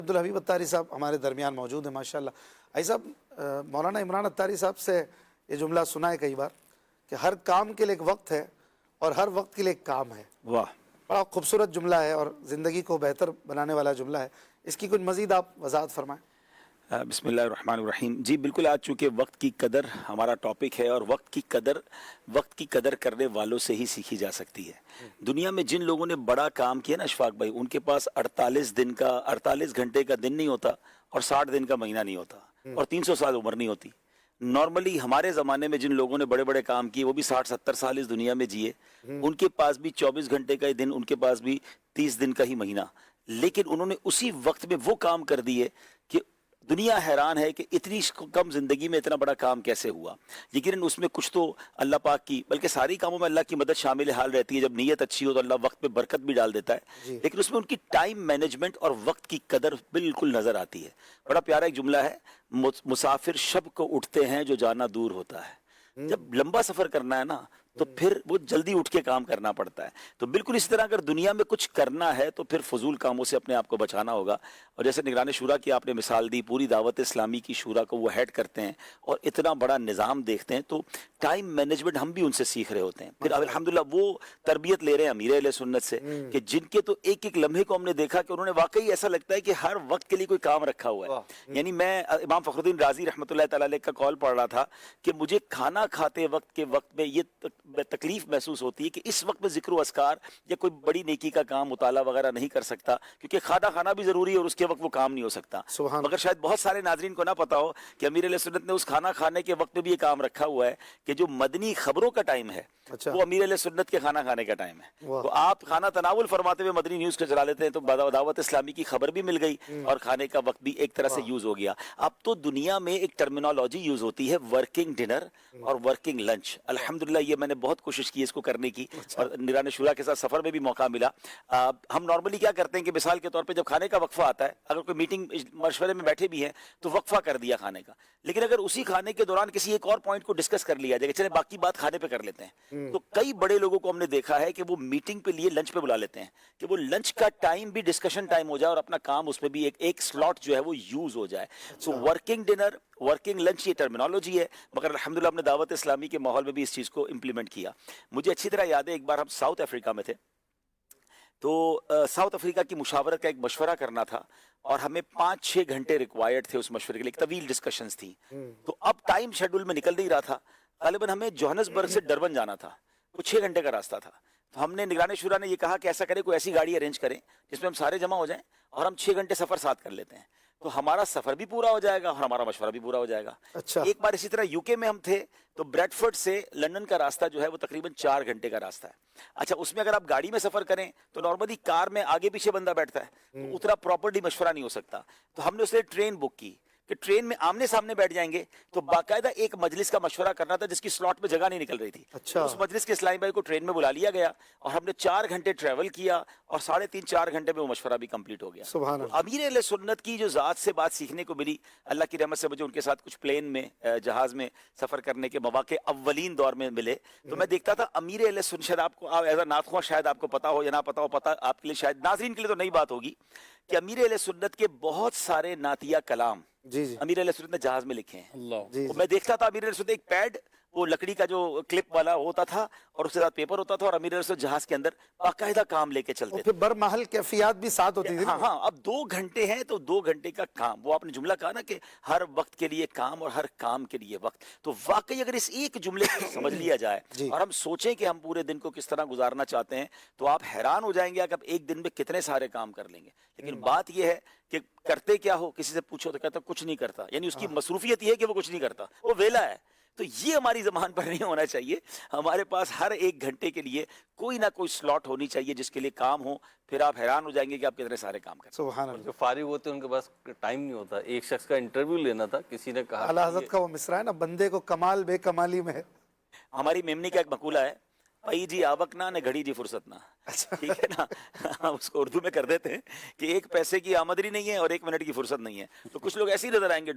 عبدالحبیب اتاری صاحب ہمارے درمیان موجود ہیں ماشاءاللہ. آئی صاحب مولانا عمران اتاری صاحب سے یہ جملہ سنا ہے کئی بار کہ ہر کام کے لیے ایک وقت ہے اور ہر وقت کے لیے ایک کام ہے. واہ، بڑا خوبصورت جملہ ہے اور زندگی کو بہتر بنانے والا جملہ ہے. اس کی کچھ مزید آپ وضاحت فرمائیں. بسم اللہ الرحمن الرحیم. جی بالکل، آج چونکہ وقت کی قدر ہمارا ٹاپک ہے، اور وقت کی قدر کرنے والوں سے ہی سیکھی جا سکتی ہے. دنیا میں جن لوگوں نے بڑا کام کیا نا اشفاق بھائی، ان کے پاس 48 گھنٹے کا دن نہیں ہوتا اور 60 دن کا مہینہ نہیں ہوتا اور 300 سال عمر نہیں ہوتی. نارملی ہمارے زمانے میں جن لوگوں نے بڑے بڑے کام کیے وہ بھی 60-70 سال اس دنیا میں جیے، ان کے پاس بھی 24 گھنٹے کا ہی دن، ان کے پاس بھی 30 دن کا ہی مہینہ، لیکن انہوں نے اسی وقت میں وہ کام کر دیے کہ دنیا حیران ہے کہ اتنی کم زندگی میں اتنا بڑا کام کیسے ہوا. یقیناً اس میں کچھ تو اللہ پاک کی، بلکہ ساری کاموں میں اللہ کی مدد شامل حال رہتی ہے. جب نیت اچھی ہو تو اللہ وقت پہ برکت بھی ڈال دیتا ہے، لیکن اس میں ان کی ٹائم مینجمنٹ اور وقت کی قدر بالکل نظر آتی ہے. بڑا پیارا ایک جملہ ہے، مسافر شب کو اٹھتے ہیں جو جانا دور ہوتا ہے. جب لمبا سفر کرنا ہے نا تو پھر وہ جلدی اٹھ کے کام کرنا پڑتا ہے. تو بالکل اس طرح اگر دنیا میں کچھ کرنا ہے تو پھر فضول کاموں سے اپنے آپ کو بچانا ہوگا. اور جیسے نگران شورا کی آپ نے مثال دی، پوری دعوت اسلامی کی شورا کو وہ ہیڈ کرتے ہیں اور اتنا بڑا نظام دیکھتے ہیں، تو ٹائم مینجمنٹ ہم بھی ان سے سیکھ رہے ہوتے ہیں. پھر اب الحمدللہ وہ تربیت لے رہے ہیں امیر اہل سنت سے، کہ جن کے تو ایک ایک لمحے کو ہم نے دیکھا کہ انہوں نے واقعی ایسا لگتا ہے کہ ہر وقت کے لیے کوئی کام رکھا ہوا ہے. یعنی میں امام فخر الدین رازی رحمۃ اللہ تعالی علیہ کا قول پڑھ رہا تھا کہ مجھے کھانا کھاتے وقت کے وقت میں یہ تکلیف محسوس ہوتی ہے کہ اس وقت میں ذکر و اذکار یا کوئی بڑی نیکی کا کام، مطالعہ وغیرہ نہیں کر سکتا، کیونکہ کھانا کھانا بھی ضروری ہے اور اس کے وقت وہ کام نہیں ہو سکتا. مگر شاید بہت سارے ناظرین کو نہ پتا ہو کہ امیر علیہ سنت نے اس کھانا کھانے کے وقت میں بھی یہ کام رکھا ہوا ہے کہ جو مدنی خبروں کا ٹائم ہے وہ امیر علیہ سنت کے کھانا کھانے کا ٹائم ہے. تو آپ کھانا تناول فرماتے ہوئے مدنی نیوز کو چلا لیتے ہیں تو دعوت اسلامی کی خبر بھی مل گئی اور کھانے کا وقت بھی ایک طرح سے یوز ہو گیا. اب تو دنیا میں ایک ٹرمینالوجی یوز ہوتی ہے، ورکنگ ڈنر اور ورکنگ لنچ. الحمدللہ یہ میں نے بہت کوشش کی اس کو کرنے کی، اور نگران شورا کے ساتھ سفر میں بھی موقع ملا. ہم نارملی کیا کرتے ہیں کہ مثال کے طور پہ جب کھانے کا وقفہ آتا ہے، اگر کوئی میٹنگ مشورے میں بیٹھے بھی ہیں تو وقفہ کر دیا کھانے کا، لیکن اگر اسی کھانے کے دوران کسی ایک اور پوائنٹ کو ڈسکس کر لیا جائے کہ چلے باقی بات کھانے پہ کر لیتے ہیں، تو کئی بڑے لوگوں کو ہم نے دیکھا ہے کہ وہ میٹنگ پہ لیے لنچ پہ بلا لیتے ہیں کہ وہ لنچ کا ٹائم بھی ڈسکشن ٹائم ہو جائے اور اپنا کام اس میں بھی ایک سلاٹ جو ہے وہ یوز ہو جائے. So working dinner, working lunch یہ ٹرمینالوجی ہے، مگر الحمدللہ ہم نے دعوت اسلامی کے ماحول میں بھی اس چیز کو امپلیمنٹ کیا. مجھے اچھی طرح یاد ہے ایک بار ہم ساؤتھ افریقہ میں تھے، تو ساؤتھ افریقہ کی مشاورت کا ایک مشورہ کرنا تھا اور ہمیں 5-6 گھنٹے ریکوائرڈ تھے اس مشورے کے لیے، طویل ڈسکشنز تھیں. تو اب ٹائم شیڈول میں نکل نہیں رہا تھا، غالباً ہمیں جوہانسبرگ سے ڈربن جانا تھا، وہ 6 گھنٹے کا راستہ تھا. تو ہم نے نگران شورا نے یہ کہا کہ ایسا کرے کوئی ایسی گاڑی ارینج کریں جس میں ہم سارے جمع ہو جائیں اور ہم 6 گھنٹے سفر ساتھ کر لیتے ہیں، تو ہمارا سفر بھی پورا ہو جائے گا اور ہمارا مشورہ بھی پورا ہو جائے گا. ایک بار اسی طرح یو کے میں ہم تھے، تو بریڈ فورڈ سے لندن کا راستہ جو ہے وہ تقریباً 4 گھنٹے کا راستہ ہے. اچھا، اس میں اگر آپ گاڑی میں سفر کریں تو نارملی کار میں آگے پیچھے بندہ بیٹھتا ہے تو اتنا پراپرلی مشورہ نہیں ہو سکتا. تو ہم نے اس لیے ٹرین بک کی کہ ٹرین میں آمنے سامنے بیٹھ جائیں گے، تو باقاعدہ ایک مجلس کا مشورہ کرنا تھا جس کی سلاٹ میں جگہ نہیں نکل رہی تھی. اس مجلس کے اسلام بھائی کو ٹرین میں بلا لیا گیا اور ہم نے 4 گھنٹے ٹریول کیا اور 3.5-4 گھنٹے میں وہ مشورہ بھی کمپلیٹ ہو گیا. امیر اہل سنت کی جو ذات سے بات سیکھنے کو ملی، اللہ کی رحمت سے مجھے ان کے ساتھ کچھ پلین میں، جہاز میں سفر کرنے کے مواقع اولین دور میں ملے، تو میں دیکھتا تھا امیر اہل سنت، شاید آپ کو ایز اے ناطخواں شاید آپ کو پتا ہو یا نہ پتا ہو، پتا آپ کے لیے شاید، ناظرین کے لیے تو نئی بات ہوگی کہ امیر اہل سنت کے بہت سارے نعتیہ کلام امیر علیہ سنت نے جہاز میں لکھے ہیں. میں دیکھتا تھا امیر علیہ سنت ایک پیڈ، وہ لکڑی کا جو کلپ والا ہوتا تھا اور اس کے ساتھ پیپر ہوتا تھا، اور امیر علیہ سنت جہاز کے اندر باقاعدہ کام لے کے چلتے تھے. برمحل کیفیات بھی ساتھ ہوتی تھی. ہاں، اب 2 گھنٹے ہیں تو 2 گھنٹے کا کام، وہ آپ نے جملہ کہا نا کہ ہر وقت کے لیے کام اور ہر کام کے لیے وقت. تو واقعی اگر اس ایک جملے کو سمجھ لیا جائے اور ہم سوچیں کہ ہم پورے دن کو کس طرح گزارنا چاہتے ہیں، تو آپ حیران ہو جائیں گے کہ آپ ایک دن میں کتنے سارے کام کر لیں گے. لیکن بات یہ ہے کہ کرتے کیا ہو، کسی سے پوچھو تو کہتا کچھ نہیں کرتا، یعنی اس کی مصروفیت یہ ہے کہ وہ کچھ نہیں کرتا، وہ ویلا ہے. تو یہ ہماری زبان پر نہیں ہونا چاہیے. ہمارے پاس ہر 1 گھنٹے کے لیے کوئی نہ کوئی سلاٹ ہونی چاہیے جس کے لیے کام ہو. پھر آپ حیران ہو جائیں گے کہ آپ کتنے سارے کام کرتے ہیں. سبحان اللہ. جو فارغ ہوتے ہیں ان کے پاس ٹائم نہیں ہوتا. ایک شخص کا انٹرویو لینا تھا، کسی نے کہا، اعلیٰ حضرت کا وہ مصرع ہے نا، بندے کو کمال بے کمالی میں ہے. ہماری میمنی کا ایک مقولہ ہے، بھائی جی آوک نہ گھڑی جی فرصت نہ. ٹھیک ہے نا، ہم اس کو اردو میں کر دیتے ہیں کہ 1 پیسے کی آمدنی نہیں ہے اور 1 منٹ کی فرصت نہیں ہے. تو کچھ لوگ ایسے ہی نظر آئیں گے،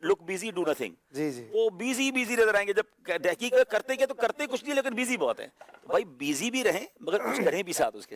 لک بیزی ڈو نتھنگ. وہ بیزی نظر آئیں گے، جب تحقیق کرتے کیا تو کرتے کچھ نہیں لیکن بیزی بہت ہے. بھائی بیزی بھی رہیں مگر کچھ کریں بھی ساتھ اس کے.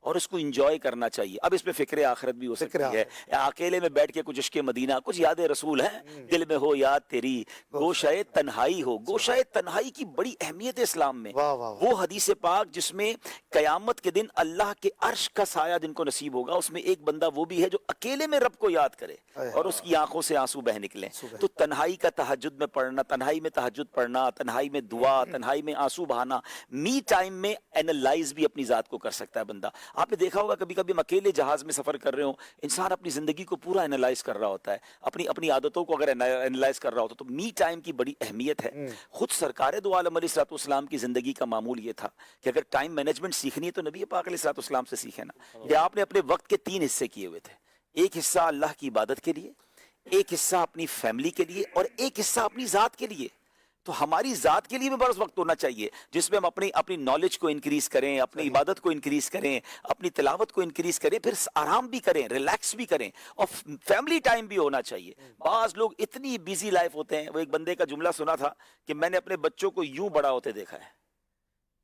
اور اس کو انجوائے کرنا چاہیے. اب اس پہ فکر آخرت بھی ہو سکتی ہے. اکیلے میں بیٹھ کے کچھ عشق مدینہ, کچھ یاد رسول ہیں, دل میں ہو یاد تیری, گوشۂ تنہائی ہو. گوشۂ تنہائی کی بڑی اہمیت ہے اسلام میں. وہ حدیث پاک جس میں قیامت کے دن اللہ کے عرش کا سایہ جن کو نصیب ہوگا, اس میں ایک بندہ وہ بھی ہے جو اکیلے میں رب کو یاد کرے اور اس کی آنکھوں سے آنسو بہ نکلیں. تو تنہائی کا تہجد میں پڑھنا, تنہائی میں تہجد پڑھنا, تنہائی میں دعا, تنہائی میں آنسو بہانا, می ٹائم میں اینالائز بھی اپنی ذات کو کر سکتا ہے بندہ. آپ نے دیکھا ہوگا کبھی کبھی ہم اکیلے جہاز میں سفر کر رہے ہوں, انسان اپنی زندگی کو پورا اینالائز کر رہا ہوتا ہے, اپنی عادتوں کو اگر اینالائز کر رہا ہوتا ہے. تو می ٹائم کی بڑی اہمیت ہے. خود سرکار دو عالم علیہ الصلوۃ والسلام کی زندگی کا معمول یہ تھا کہ اگر ٹائم مینجمنٹ سیکھنی ہے تو نبی پاک علیہ الصلوۃ والسلام سے سیکھے نا. کہ آپ نے اپنے وقت کے 3 حصے کیے ہوئے تھے. ایک حصہ اللہ کی عبادت کے لیے, ایک حصہ اپنی فیملی کے لیے, اور ایک حصہ اپنی ذات کے لیے. تو ہماری ذات کے لیے بھی بڑا وقت ہونا چاہیے جس میں ہم اپنی نالج کو انکریز کریں, اپنی عبادت کو انکریز کریں, اپنی تلاوت کو انکریز کریں, پھر آرام بھی کریں, ریلیکس بھی کریں, اور فیملی ٹائم بھی ہونا چاہیے. بعض لوگ اتنی بیزی لائف ہوتے ہیں. وہ ایک بندے کا جملہ سنا تھا کہ میں نے اپنے بچوں کو یوں بڑا ہوتے دیکھا ہے.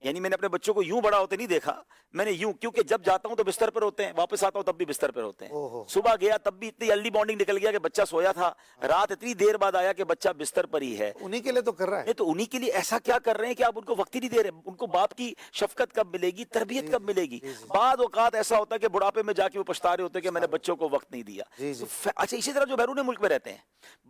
یعنی میں نے اپنے بچوں کو یوں بڑا ہوتے نہیں دیکھا, میں نے یوں, کیونکہ جب جاتا ہوں تو بستر پر ہوتے ہیں, واپس آتا ہوں تب بھی بستر پر ہوتے ہیں. صبح گیا تب بھی اتنی ارلی مارننگ نکل گیا کہ بچہ سویا تھا, رات اتنی دیر بعد آیا کہ بچہ بستر پر ہی ہے. انہی کے لیے تو کر رہا ہے. تو انہی کے لیے ایسا کیا کر رہے ہیں کہ آپ ان کو وقت ہی نہیں دے رہے. ان کو باپ کی شفقت کب ملے گی, تربیت کب ملے گی؟ بعض اوقات ایسا ہوتا ہے کہ بڑھاپے میں جا کے وہ پچھتا رہے ہوتے ہیں کہ میں نے بچوں کو وقت نہیں دیا. اچھا, اسی طرح جو بیرون ملک میں رہتے ہیں,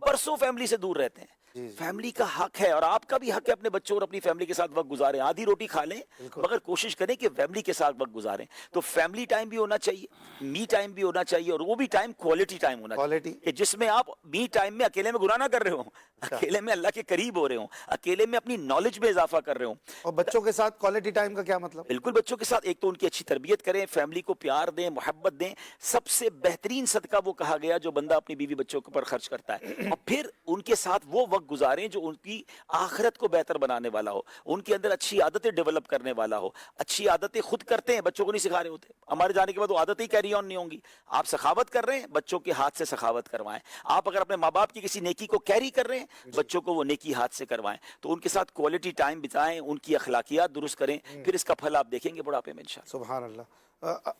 برسوں فیملی سے دور رہتے ہیں, فیملی کا حق ہے اور آپ کا بھی حق ہے اپنے بچوں اور اپنی فیملی کے ساتھ وقت گزاریں. آدھی روٹی کھا لیں مگر کوشش کریں کہ فیملی کے ساتھ وقت گزاریں. تو فیملی ٹائم بھی ہونا چاہیے, می ٹائم بھی ہونا چاہیے, اور وہ بھی ٹائم کوالٹی ٹائم ہونا چاہیے کہ جس میں آپ می ٹائم میں اکیلے میں گناہ نہ کر رہے ہوں, اکیلے میں اللہ کے قریب ہو رہے ہوں, اکیلے میں اپنی نالج میں اضافہ کر رہے ہوں. اور بچوں کے ساتھ کوالٹی ٹائم کا کیا مطلب؟ بالکل, بچوں کے ساتھ ایک تو ان کی اچھی تربیت کریں, فیملی کو پیار دیں, محبت دیں. سب سے بہترین صدقہ وہ کہا گیا جو بندہ اپنی بیوی بچوں کے پر خرچ کرتا ہے, اور پھر ان کے ساتھ وہ وقت گزاریں جو ان کی آخرت کو بہتر بنانے والا ہو, ان کے اندر اچھی عادتیں ڈیولپ کرنے والا ہو. اچھی عادتیں خود کرتے ہیں, بچوں کو نہیں سکھا رہے ہوتے. ہمارے جانے کے بعد وہ عادتیں کیری آن نہیں ہوں گی. آپ سخاوت کر رہے ہیں, بچوں کے ہاتھ سے سخاوت کروائیں. آپ اگر اپنے ماں باپ کی کسی نیکی کو کیری کر رہے ہیں, بچوں کو وہ نیکی ہاتھ سے کروائیں. تو ان کے ساتھ کوالٹی ٹائم بتائیں, ان کی اخلاقیات درست کریں, پھر اس کا پھل آپ دیکھیں گے بڑھاپے میں انشاءاللہ. سبحان اللہ.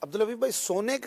عبدالحبیب بھائی, سونے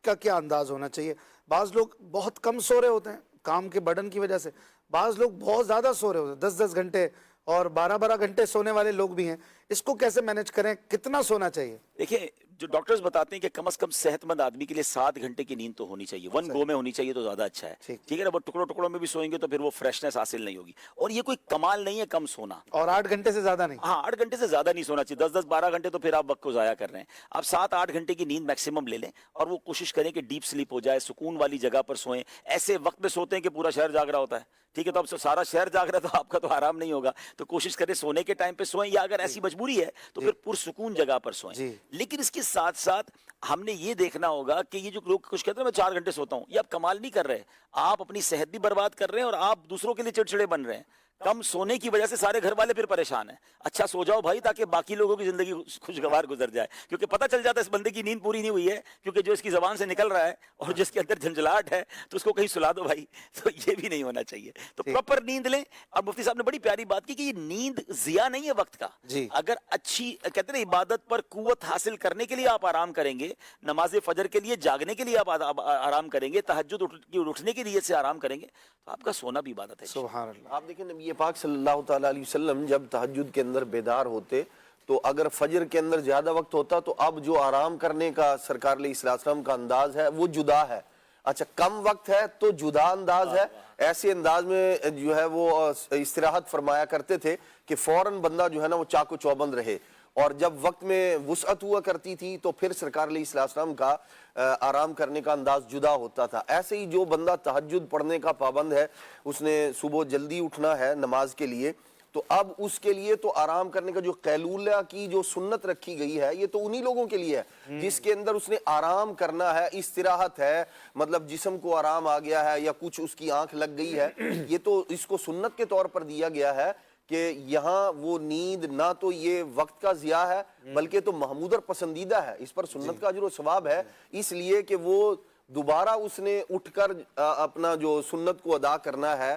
کا کیا انداز ہونا چاہیے؟ بعض لوگ بہت کم سو رہے ہوتے ہیں کام کے برڈن کی وجہ سے, بعض لوگ بہت زیادہ سو رہے ہوتے ہیں, 10-10 گھنٹے اور 12-12 گھنٹے سونے والے لوگ بھی ہیں. اس کو کیسے مینج کریں, کتنا سونا چاہیے؟ دیکھیں, جو ڈاکٹرز بتاتے ہیں کہ کم از کم صحت مند آدمی کے لیے 7 گھنٹے کی نیند تو ہونی چاہیے. 1 گو میں ہونی چاہیے تو زیادہ اچھا ہے. ٹھیک ہے نا, وہ ٹکڑوں ٹکڑوں میں بھی سوئیں گے تو پھر وہ فریشنس حاصل نہیں ہوگی. اور یہ کوئی کمال نہیں ہے کم سونا, اور 8 گھنٹے سے زیادہ نہیں. ہاں, 8 گھنٹے سے زیادہ نہیں سونا چاہیے. 10-12 گھنٹے تو پھر آپ وقت کو ضائع کر رہے ہیں. آپ 7-8 گھنٹے کی نیند میکسیمم لے لیں, اور وہ کوشش کریں کہ ڈیپ سلیپ ہو جائے, سکون والی جگہ پر سوئیں. ایسے وقت میں سوتے ہیں کہ پورا شہر جاگ رہا ہوتا ہے, ٹھیک ہے, تو اب سارا شہر جاگ رہا ہے تو آپ کا تو آرام نہیں ہوگا. تو کوشش کریں سونے کے ٹائم پہ سوئیں, یا اگر ایسی مجبوری ہے تو پھر پرسکون جگہ پر سوئیں. لیکن اس کے ساتھ ساتھ ہم نے یہ دیکھنا ہوگا کہ یہ جو لوگ کچھ کہتے ہیں میں 4 گھنٹے سوتا ہوں, یہ آپ کمال نہیں کر رہے. آپ اپنی صحت بھی برباد کر رہے ہیں اور آپ دوسروں کے لیے چڑچڑے بن رہے ہیں. کم سونے کی وجہ سے سارے گھر والے پھر پریشان ہیں. اچھا سو جاؤ بھائی, تاکہ باقی لوگوں کی زندگی خوشگوار گزر جائے, کیونکہ پتہ چل جاتا ہے اس بندے کی نیند پوری نہیں ہوئی ہے, کیونکہ جو اس کی زبان سے نکل رہا ہے اور جس کے اندر جھنجھلاہٹ ہے تو اس کو کہیں سلا دو بھائی. تو یہ بھی نہیں ہونا چاہیے. تو پراپر نیند لیں. اب مفتی صاحب نے بڑی پیاری بات کی کہ یہ نیند ضیاء نہیں ہے وقت کا. اگر اچھی کہتے ہیں عبادت پر قوت حاصل کرنے کے لیے آپ آرام کریں گے, نماز فجر کے لیے جاگنے کے لیے آپ آرام کریں گے, تہجد اٹھنے کی نیت سے آرام کریں گے, تو آپ کا سونا بھی عبادت ہے. سبحان اللہ. آپ دیکھیں نبی پاک صلی اللہ تعالیٰ علیہ وسلم جب تہجد کے اندر بیدار ہوتے تو اگر فجر کے اندر زیادہ وقت ہوتا تو اب جو آرام کرنے کا سرکار علیہ السلام کا انداز ہے وہ جدا ہے. اچھا, کم وقت ہے تو جدا انداز ہے. ایسے انداز میں جو ہے وہ استراحت فرمایا کرتے تھے کہ فوراً بندہ جو ہے نا وہ چاق و چوبند رہے, اور جب وقت میں وسعت ہوا کرتی تھی تو پھر سرکار علیہ السلام کا آرام کرنے کا انداز جدا ہوتا تھا. ایسے ہی جو بندہ تہجد پڑھنے کا پابند ہے, اس نے صبح جلدی اٹھنا ہے نماز کے لیے, تو اب اس کے لیے تو آرام کرنے کا جو قیلولہ کی جو سنت رکھی گئی ہے یہ تو انہی لوگوں کے لیے ہے جس کے اندر اس نے آرام کرنا ہے, استراحت ہے, مطلب جسم کو آرام آ گیا ہے یا کچھ اس کی آنکھ لگ گئی ہے. یہ تو اس کو سنت کے طور پر دیا گیا ہے کہ یہاں وہ نیند نہ تو یہ وقت کا ضیاء ہے بلکہ تو محمود اور پسندیدہ ہے, اس پر سنت کا اجر و ثواب ہے, اس لیے کہ وہ دوبارہ اس نے اٹھ کر اپنا جو سنت کو ادا کرنا ہے,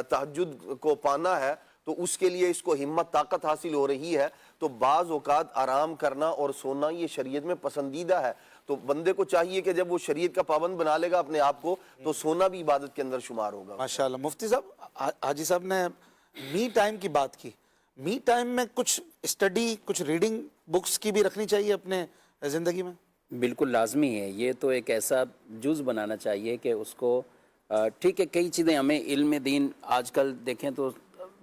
تہجد کو پانا ہے, تو اس کے لیے اس کو ہمت طاقت حاصل ہو رہی ہے. تو بعض اوقات آرام کرنا اور سونا یہ شریعت میں پسندیدہ ہے. تو بندے کو چاہیے کہ جب وہ شریعت کا پابند بنا لے گا اپنے آپ کو تو سونا بھی عبادت کے اندر شمار ہوگا. ماشاءاللہ. مفتی صاحب, حاجی صاحب نے می ٹائم کی بات کی. می ٹائم میں کچھ اسٹڈی, کچھ ریڈنگ بکس کی بھی رکھنی چاہیے اپنے زندگی میں؟ بالکل لازمی ہے. یہ تو ایک ایسا جز بنانا چاہیے کہ اس کو ٹھیک ہے کئی چیزیں ہمیں علم دین آج کل دیکھیں تو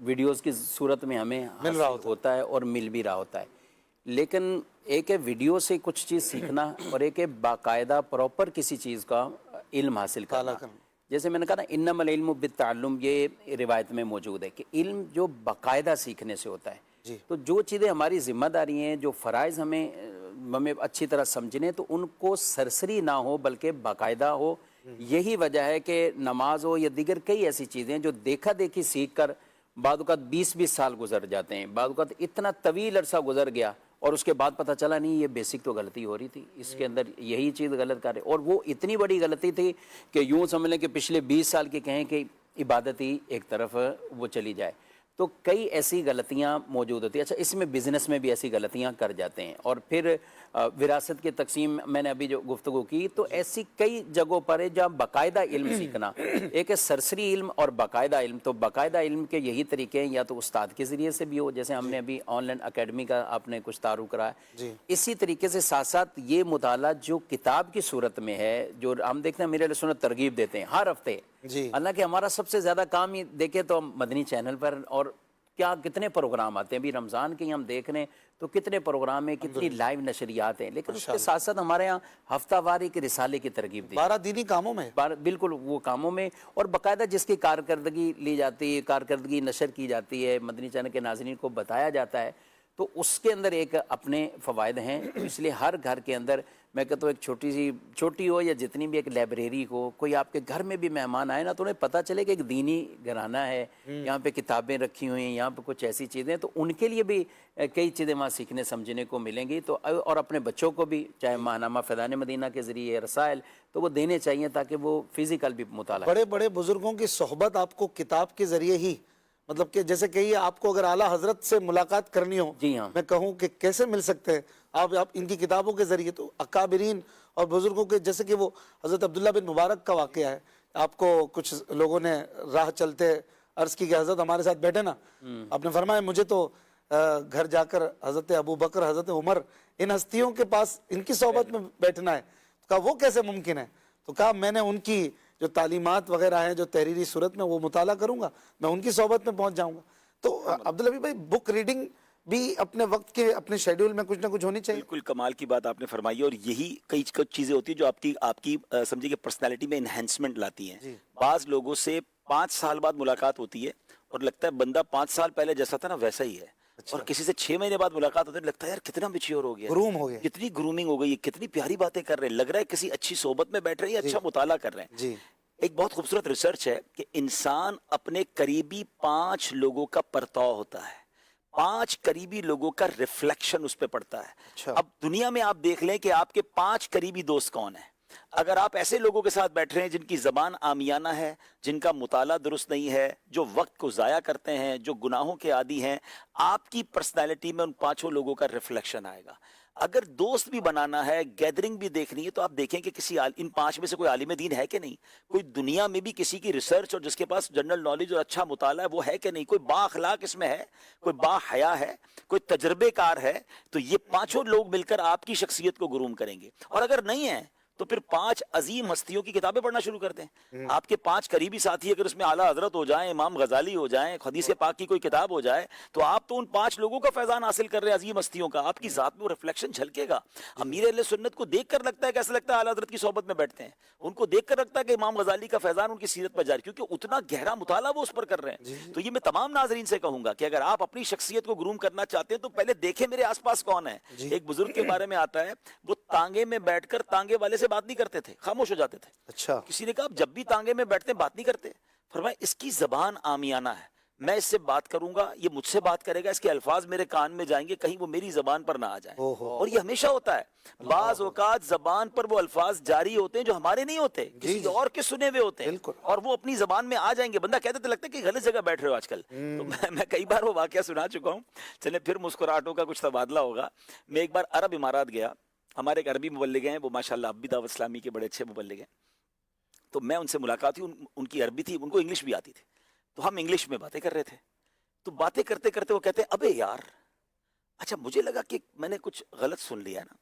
ویڈیوز کی صورت میں ہمیں مل رہا ہوتا ہے اور مل بھی رہا ہوتا ہے, لیکن ایک ہے ویڈیو سے کچھ چیز سیکھنا اور ایک ہے باقاعدہ پراپر کسی چیز کا علم حاصل کرنا. جیسے میں نے کہا نا انما العلم بالتعلم, یہ روایت میں موجود ہے کہ علم جو باقاعدہ سیکھنے سے ہوتا ہے. تو جو چیزیں ہماری ذمہ داری ہیں, جو فرائض ہمیں اچھی طرح سمجھنے, تو ان کو سرسری نہ ہو بلکہ باقاعدہ ہو. یہی وجہ ہے کہ نماز ہو یا دیگر کئی ایسی چیزیں جو دیکھا دیکھی سیکھ کر بعض اوقات 20-20 سال گزر جاتے ہیں, بعض اوقات اتنا طویل عرصہ گزر گیا اور اس کے بعد پتہ چلا نہیں یہ بیسک تو غلطی ہو رہی تھی, اس کے اندر یہی چیز غلط کر رہے, اور وہ اتنی بڑی غلطی تھی کہ یوں سمجھ لیں کہ پچھلے 20 سال کے کہیں کہ عبادت ہی ایک طرف وہ چلی جائے. تو کئی ایسی غلطیاں موجود ہوتی ہیں. اچھا, اس میں بزنس میں بھی ایسی غلطیاں کر جاتے ہیں. اور پھر وراثت کی تقسیم میں نے ابھی جو گفتگو کی, تو ایسی کئی جگہوں پر ہے جہاں باقاعدہ علم سیکھنا, ایک ہے سرسری علم اور باقاعدہ علم. تو باقاعدہ علم کے یہی طریقے ہیں, یا تو استاد کے ذریعے سے بھی ہو, جیسے ہم نے ابھی آن لائن اکیڈمی کا آپ نے کچھ تعارف کرایا. اسی طریقے سے ساتھ ساتھ یہ مطالعہ جو کتاب کی صورت میں ہے, جو ہم دیکھتے ہیں میرے علیہ سنت ترغیب دیتے ہیں ہر ہفتے. حالانکہ ہمارا سب سے زیادہ کام ہی دیکھیں تو مدنی چینل پر, اور کیا کتنے پروگرام آتے ہیں. ابھی رمضان کے ہم دیکھ رہے ہیں تو کتنے پروگرام ہیں, کتنی لائیو نشریات ہیں, لیکن اس کے ساتھ ساتھ ہمارے ہاں ہفتہ وار ایک رسالے کی ترغیب دی, 12 دینی کاموں میں, بالکل وہ کاموں میں, اور باقاعدہ جس کی کارکردگی لی جاتی ہے, کارکردگی نشر کی جاتی ہے, مدنی چینل کے ناظرین کو بتایا جاتا ہے, تو اس کے اندر ایک اپنے فوائد ہیں. اس لیے ہر گھر کے اندر میں کہتا ہوں ایک چھوٹی ہو یا جتنی بھی ایک لائبریری ہو, کوئی آپ کے گھر میں بھی مہمان آئے نا تو انہیں پتہ چلے کہ ایک دینی گھرانہ ہے, یہاں پہ کتابیں رکھی ہوئی ہیں, یہاں پہ کچھ ایسی چیزیں, تو ان کے لیے بھی کئی چیزیں وہاں سیکھنے سمجھنے کو ملیں گی. تو اور اپنے بچوں کو بھی چاہے ماہنامہ فیضان مدینہ کے ذریعے رسائل تو وہ دینے چاہیے تاکہ وہ فزیکل بھی مطالعہ. بڑے بڑے بزرگوں کی صحبت آپ کو کتاب کے ذریعے ہی, مطلب کہ جیسے کہیے آپ کو اگر اعلیٰ حضرت سے ملاقات کرنی ہو, جی ہاں, میں کہوں کہ کیسے مل سکتے ہیں آپ ان کی کتابوں کے ذریعے. تو اکابرین اور بزرگوں کے, جیسے کہ وہ حضرت عبداللہ بن مبارک کا واقعہ ہے, آپ کو کچھ لوگوں نے راہ چلتے عرض کی کہ حضرت ہمارے ساتھ بیٹھے نا, آپ نے فرمایا مجھے تو گھر جا کر حضرت ابو بکر, حضرت عمر, ان ہستیوں کے پاس ان کی صحبت میں بیٹھنا ہے. تو کہا وہ کیسے ممکن ہے؟ تو کہا میں نے ان کی جو تعلیمات وغیرہ ہیں جو تحریری صورت میں وہ مطالعہ کروں گا, میں ان کی صحبت میں پہنچ جاؤں گا. تو عبدالحبیب بھائی, بک ریڈنگ بھی اپنے وقت کے اپنے شیڈیول میں کچھ نہ کچھ ہونی چاہیے. بالکل کمال کی بات آپ نے فرمائی, اور یہی کئی چیزیں ہوتی ہیں جو آپ کی سمجھے کہ پرسنالٹی میں انہینسمنٹ لاتی ہیں. بعض لوگوں سے 5 سال بعد ملاقات ہوتی ہے اور لگتا ہے بندہ 5 سال پہلے جیسا تھا نا ویسا ہی ہے, اور کسی سے 6 مہینے بعد ملاقات ہوتی ہے لگتا ہے یار کتنا میچیور ہو گیا, گروم ہو گیا, کتنی گرومنگ ہو گئی, کتنی پیاری باتیں کر رہے ہیں, لگ رہا ہے کسی اچھی صحبت میں بیٹھ رہے ہیں, اچھا مطالعہ کر رہے ہیں. ایک بہت خوبصورت ریسرچ ہے کہ انسان اپنے قریبی 5 لوگوں کا پرتاؤ ہوتا ہے, 5 قریبی لوگوں کا ریفلیکشن اس پہ پڑتا ہے. اب دنیا میں آپ دیکھ لیں کہ آپ کے 5 قریبی دوست کون ہیں. اگر آپ ایسے لوگوں کے ساتھ بیٹھ رہے ہیں جن کی زبان عامیانہ ہے, جن کا مطالعہ درست نہیں ہے, جو وقت کو ضائع کرتے ہیں, جو گناہوں کے عادی ہیں, آپ کی پرسنالٹی میں ان 5 لوگوں کا ریفلیکشن آئے گا. اگر دوست بھی بنانا ہے, گیدرنگ بھی دیکھنی ہے, تو آپ دیکھیں کہ ان 5 میں سے کوئی عالم دین ہے کہ نہیں, کوئی دنیا میں بھی کسی کی ریسرچ اور جس کے پاس جنرل نالج اور اچھا مطالعہ ہے وہ ہے کہ نہیں, کوئی با اخلاق اس میں ہے, کوئی با حیا ہے, کوئی تجربے کار ہے. تو یہ 5 لوگ مل کر آپ کی شخصیت کو گروم کریں گے. اور اگر نہیں ہے تو پھر 5 عظیم ہستیوں کی کتابیں پڑھنا شروع کر دیں. آپ کے 5 قریبی ساتھی اگر اس میں اعلیٰ حضرت ہو جائیں, امام غزالی ہو جائیں, حدیث پاک کی کوئی کتاب ہو جائے, تو آپ تو ان 5 لوگوں کا فیضان حاصل کر رہے ہیں, عظیم ہستیوں کا. آپ کی ذات میں وہ ریفلیکشن جھلکے گا. امیر اہل سنت کو دیکھ کر لگتا ہے کہ ایسا لگتا ہے اعلیٰ حضرت کی صحبت میں بیٹھتے ہیں, ان کو دیکھ کر لگتا ہے کہ امام غزالی کا فیضان ان کی سیرت پر جاری, کیونکہ اتنا گہرا مطالعہ وہ اس پر کر رہے ہیں. تو یہ میں تمام ناظرین سے کہوں گا کہ اگر آپ اپنی شخصیت کو گروم کرنا چاہتے ہیں تو پہلے دیکھیں میرے آس پاس کون ہے. ایک بزرگ کے بارے میں آتا ہے, وہ تانگے میں بیٹھ کر تانگے والے سے بات نہیں کرتے تھے, خاموش ہو جاتے تھے. اچھا, کسی نے کہا جب بھی تانگے میں بیٹھتے بات نہیں کرتے, فرمایا اس کی زبان عامیانہ ہے, میں اس سے بات کروں گا, یہ مجھ سے بات کرے گا, اس کے الفاظ میرے کان میں جائیں گے, کہیں وہ میری زبان پر نہ آ جائیں. اور یہ ہمیشہ ہوتا ہے. بعض اوقات زبان پر وہ الفاظ جاری ہوتے ہیں جو ہمارے نہیں ہوتے, کسی اور کے سنے ہوئے ہوتے ہیں, اور وہ اپنی زبان میں آ جائیں گے. بندہ کہتے تو لگتا ہے کہ غلط جگہ بیٹھ رہے ہو آج کل. تو میں کئی بار وہ واقعہ سنا چکا ہوں. چلے پھر مسکراہٹوں کا کچھ تبادلہ ہوگا. میں ایک بار عرب امارات گیا. ہمارے ایک عربی مبلغ ہیں, وہ ماشاءاللہ اب بھی دعوت اسلامی کے بڑے اچھے مبلغ ہیں. تو میں ان سے ملاقات ہوئی, ان کی عربی تھی, ان کو انگلش بھی آتی تھی. تو ہم انگلش میں باتیں کر رہے تھے. تو باتیں کرتے کرتے وہ کہتے ہیں ابے یار, اچھا مجھے لگا کہ میں نے کچھ غلط سن لیا نا,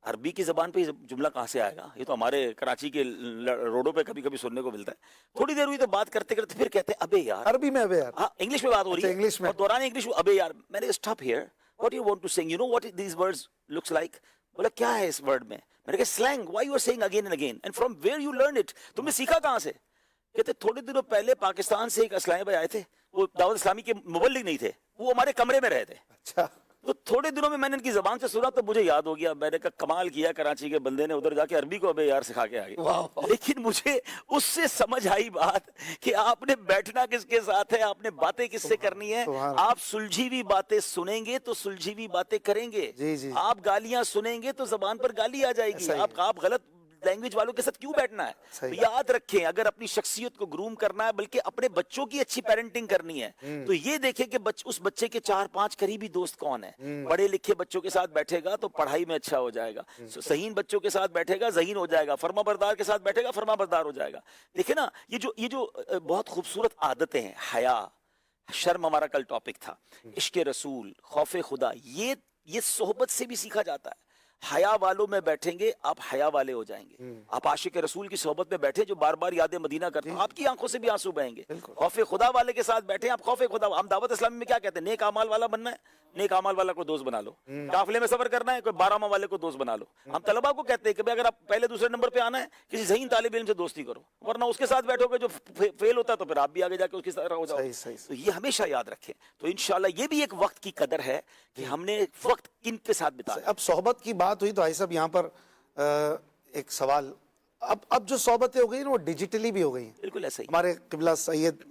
عربی کی زبان پہ یہ جملہ کہاں سے آئے گا, یہ تو ہمارے کراچی کے روڈوں پہ کبھی کبھی سننے کو ملتا ہے. تھوڑی دیر ہوئی تو بات کرتے کرتے پھر کہتے ہیں ابے یار, عربی میں ابے یار, ہاں انگلش میں بات ہو رہی ہے, انگلش میں, اور دوران انگلش ابے یار. میں نے stop here, what you want to sing, you know what these words looks like. بولا کیا ہے اس ورڈ میں. میں نے کہا slang, why you are saying again and again, and from where you learn it, تم نے سیکھا کہاں سے. کہتے تھوڑے دنوں پہلے پاکستان سے ایک اسلام بھائی آئے تھے, وہ دعوت اسلامی کے مبلغ نہیں تھے, وہ ہمارے کمرے میں رہے تھے. اچھا, تو تھوڑے دنوں میں نے ان کی زبان سے سنا تو مجھے یاد ہو گیا. میں نے کہا کمال کیا, کراچی کے بندے نے ادھر جا کے عربی کو ابے یار سکھا کے آ گئے. لیکن مجھے اس سے سمجھ آئی بات کہ آپ نے بیٹھنا کس کے ساتھ ہے, آپ نے باتیں کس سے کرنی ہے. آپ سلجھی ہوئی باتیں سنیں گے تو سلجھی ہوئی باتیں کریں گے. آپ گالیاں سنیں گے تو زبان پر گالی آ جائے گی. آپ غلط لینگویج والوں کے ساتھ کیوں بیٹھنا ہے. تو یاد رکھیں, اگر اپنی شخصیت کو گروم کرنا ہے, بلکہ اپنے بچوں کی اچھی پیرنٹنگ کرنی ہے, تو یہ دیکھیں کہ اس بچے کے 4-5 قریبی دوست کون ہیں. پڑھے لکھے بچوں کے ساتھ بیٹھے گا تو پڑھائی میں اچھا ہو جائے گا. ذہین بچوں کے ساتھ بیٹھے گا ذہین ہو جائے گا. فرما بردار کے ساتھ بیٹھے گا فرما بردار ہو جائے گا. دیکھیں نا, یہ جو بہت خوبصورت عادتیں ہیں, حیا, شرم ہمارا کل ٹاپک تھا, عشق رسول, خوف خدا, یہ صحبت سے بھی سیکھا جاتا ہے. حیا والوں میں بیٹھیں گے آپ حیا والے ہو جائیں گے. آپ عاشق رسول کی صحبت میں بیٹھے جو بار بار یاد مدینہ کرتے ہیں, آپ کی آنکھوں سے بھی آنسو بہیں گے. خوف خدا والے کے ساتھ بیٹھے آپ خوف خدا. ہم دعوت اسلامی میں کیا کہتے ہیں, نیک اعمال والا بننا ہے, نیک اعمال والا کو دوست بنا لو. قافلے میں سفر کرنا ہے, کوئی 12 ماہ والے کو دوست بنا لو. ہم طلبا کو کہتے ہیں کہ اگر آپ پہلے دوسرے نمبر پہ آنا ہے, کسی ذہین طالب علم سے دوستی کرو, ورنہ اس کے ساتھ بیٹھو گے جو فیل ہوتا ہے تو پھر آپ بھی آگے جا کے اس کی طرح ہو جاؤ. تو یہ ہمیشہ یاد رکھیں. تو انشاءاللہ یہ بھی ایک وقت کی قدر ہے کہ ہم نے وقت کن کے ساتھ بتایا. اب صحبت کی بات ہوئی تو بھائی صاحب یہاں پر ایک سوال, اب جو صحبتیں ہو گئی نا وہ ڈیجیٹلی بھی ہو گئی ہیں. بالکل ایسا ہی. ہمارے قبلہ سید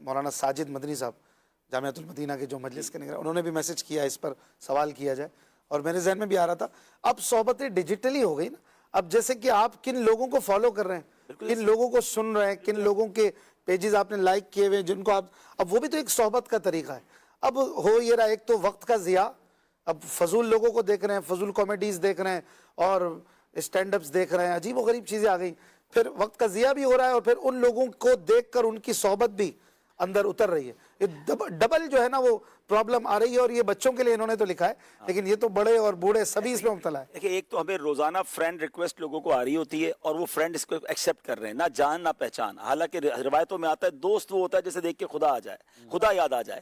مولانا ساجد مدنی صاحب جامعۃ المدینہ کے جو مجلس کے نگران, انہوں نے بھی میسج کیا اس پر سوال کیا جائے, اور میرے ذہن میں بھی آ رہا تھا اب صحبتیں ڈیجیٹلی ہو گئی نا. اب جیسے کہ آپ کن لوگوں کو فالو کر رہے ہیں, کن لوگوں کو سن رہے ہیں, کن لوگوں کے پیجز آپ نے لائک کیے ہوئے, جن کو آپ, اب وہ بھی تو ایک صحبت کا طریقہ ہے. اب ہو یہ رہا, ایک تو وقت کا ضیاع, اب فضول لوگوں کو دیکھ رہے ہیں, فضول کامیڈیز دیکھ رہے ہیں, اور اسٹینڈ اپس دیکھ رہے ہیں, عجیب و غریب چیزیں آ گئی. پھر وقت کا ضیاع بھی ہو رہا ہے, اور پھر ان لوگوں کو دیکھ کر ان کی صحبت بھی اندر اتر رہی ہے. یہ ڈبل جو ہے نا وہ پرابلم آ رہی ہے. اور یہ بچوں کے لیے انہوں نے تو لکھا ہے, لیکن یہ تو بڑے اور بوڑھے سبھی اس میں مبتلا ہے. دیکھیں, ایک تو ہمیں روزانہ فرینڈ ریکویسٹ لوگوں کو آ رہی ہوتی ہے, اور وہ فرینڈ اس کو ایکسیپٹ کر رہے ہیں, نہ جان نہ پہچان. حالانکہ روایتوں میں آتا ہے دوست وہ ہوتا ہے جسے دیکھ کے خدا آ جائے, خدا یاد آ جائے.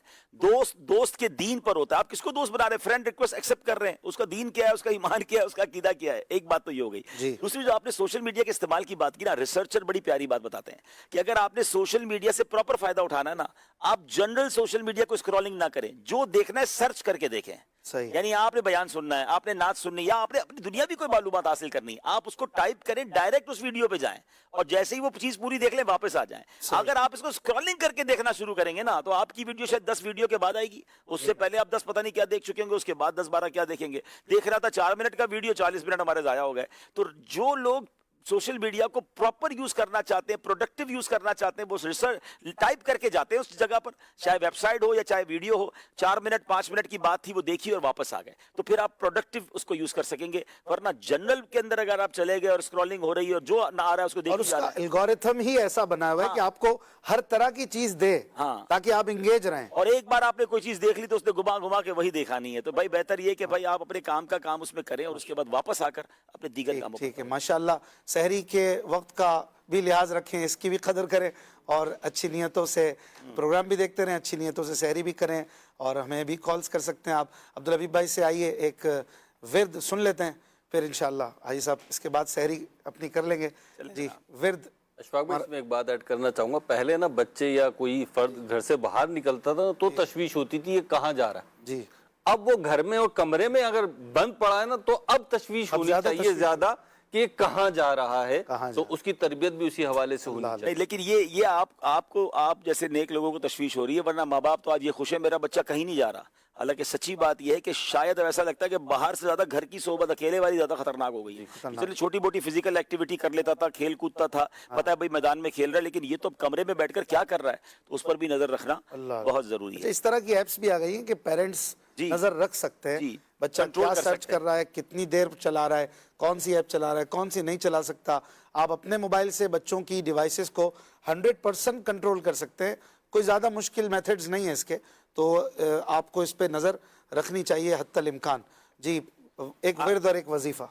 دوست کے دین پر ہوتا ہے. آپ کس کو دوست بنا رہے ہیں, فرینڈ ریکویسٹ ایکسیپٹ کر رہے ہیں, اس کا دین کیا ہے, اس کا ایمان کیا ہے, اس کا عقیدہ کیا ہے. ایک بات تو یہ ہو گئی. دوسری جو آپ نے سوشل میڈیا کے استعمال کی بات کی نا, ریسرچر بڑی پیاری بات بتاتے ہیں کہ اگر آپ نے سوشل میڈیا سے پراپر فائدہ اٹھانا ہے نا, آپ جنرل سوشل میڈیا کو اسکرولنگ نہ کریں, جو دیکھنا ہے سرچ کر کے دیکھیں. یعنی آپ نے بیان سننا ہے, آپ نے نعت سننی, یا آپ نے اپنی دنیا بھی کوئی معلومات حاصل کرنی, آپ اس کو ٹائپ کریں, ڈائریکٹ اس ویڈیو پہ جائیں, اور جیسے ہی وہ چیز پوری دیکھ لیں واپس آ جائیں. اگر آپ اس کو اسکرولنگ کر کے دیکھنا شروع کریں گے نا, تو آپ کی ویڈیو شاید 10 ویڈیو کے بعد آئے گی. اس سے پہلے آپ 10 پتہ نہیں کیا دیکھ چکے ہوں گے, اس کے بعد 10-12 کیا دیکھیں گے. دیکھ رہا تھا 4 منٹ کا ویڈیو, 40 منٹ ہمارے ضائع ہو گئے. تو جو لوگ سوشل میڈیا کو پراپر یوز کرنا چاہتے ہیں, پروڈکٹیو یوز کرنا چاہتے ہیں, وہ ریسرچ ٹائپ کر کے جاتے ہیں اس جگہ پر, چاہے ویب سائٹ ہو یا چاہے ویڈیو ہو. 4 منٹ 5 منٹ کی بات تھی, وہ دیکھی اور واپس آ گئے, تو پھر آپ پروڈکٹیو اس کو یوز کر سکیں گے. ورنہ جنرل کے اندر اگر آپ چلے گئے اور اسکرولنگ ہو رہی ہے, اور جو نہ آ رہا ہے اس کو دیکھ, اور اس کا الگوریتھم ہی ایسا بنا ہوا ہے کہ آپ کو ہر طرح کی چیز دے تاکہ آپ انگیج رہیں. اور ایک بار آپ نے کوئی چیز دیکھ لی تو اس نے گھما کے وہی دیکھا نہیں ہے. تو بھائی بہتر یہ کہ بھائی آپ اپنے کام کا کام اس میں کریں, اور اس کے بعد واپس آ کر اپنے دیگر کاموں. ٹھیک ہے, ماشاءاللہ. سحری کے وقت کا بھی لحاظ رکھیں, اس کی بھی قدر کریں, اور اچھی نیتوں سے پروگرام بھی دیکھتے رہیں, اچھی نیتوں سے سحری بھی کریں. اور ہمیں بھی کالز کر سکتے ہیں آپ. عبدالحبیب بھائی سے آئیے ایک ورد سن لیتے ہیں, پھر انشاءاللہ حاجی صاحب اس کے بعد سحری اپنی کر لیں گے. جی ورد. اشفاق بھائی, اس میں ایک بات ایڈ کرنا چاہوں گا. پہلے نا بچے یا کوئی فرد گھر سے باہر نکلتا تھا تو تشویش ہوتی تھی یہ کہاں جا رہا ہے. جی, اب وہ گھر میں اور کمرے میں اگر بند پڑا ہے نا, تو اب تشویش ہونی چاہیے زیادہ کہ کہاں جا رہا ہے کہاں تو اس کی تربیت بھی اسی حوالے سے ہونی چاہیے. نہیں لیکن یہ آپ جیسے نیک لوگوں کو تشویش ہو رہی ہے، ورنہ ماں باپ تو آج یہ خوش ہے میرا بچہ کہیں نہیں جا رہا. حالانکہ سچی بات یہ ہے کہ شاید ایسا لگتا ہے کہ باہر سے زیادہ گھر کی صحبت اکیلے والی زیادہ خطرناک ہو گئی ہے. چلے چھوٹی موٹی فزیکل ایکٹیویٹی کر لیتا تھا، کھیل کودتا تھا، پتہ ہے بھائی میدان میں کھیل رہا ہے، لیکن یہ تو کمرے میں بیٹھ کر کیا کر رہا ہے، تو اس پر بھی نظر رکھنا بہت ضروری ہے. اس طرح کی ایپس بھی آ گئی ہیں کہ پیرنٹس جی نظر رکھ سکتے ہیں جی بچہ کنٹرول کیا کر سرچ سکتے ہیں. کر رہا ہے، کتنی دیر چلا رہا ہے، کون سی ایپ چلا رہا ہے، کون سی نہیں چلا سکتا. آپ اپنے موبائل سے بچوں کی ڈیوائسز کو 100% کنٹرول کر سکتے ہیں. کوئی زیادہ مشکل میتھڈز نہیں ہیں اس کے، تو آپ کو اس پہ نظر رکھنی چاہیے حتی الامکان. جی ایک ورد اور ایک وظیفہ.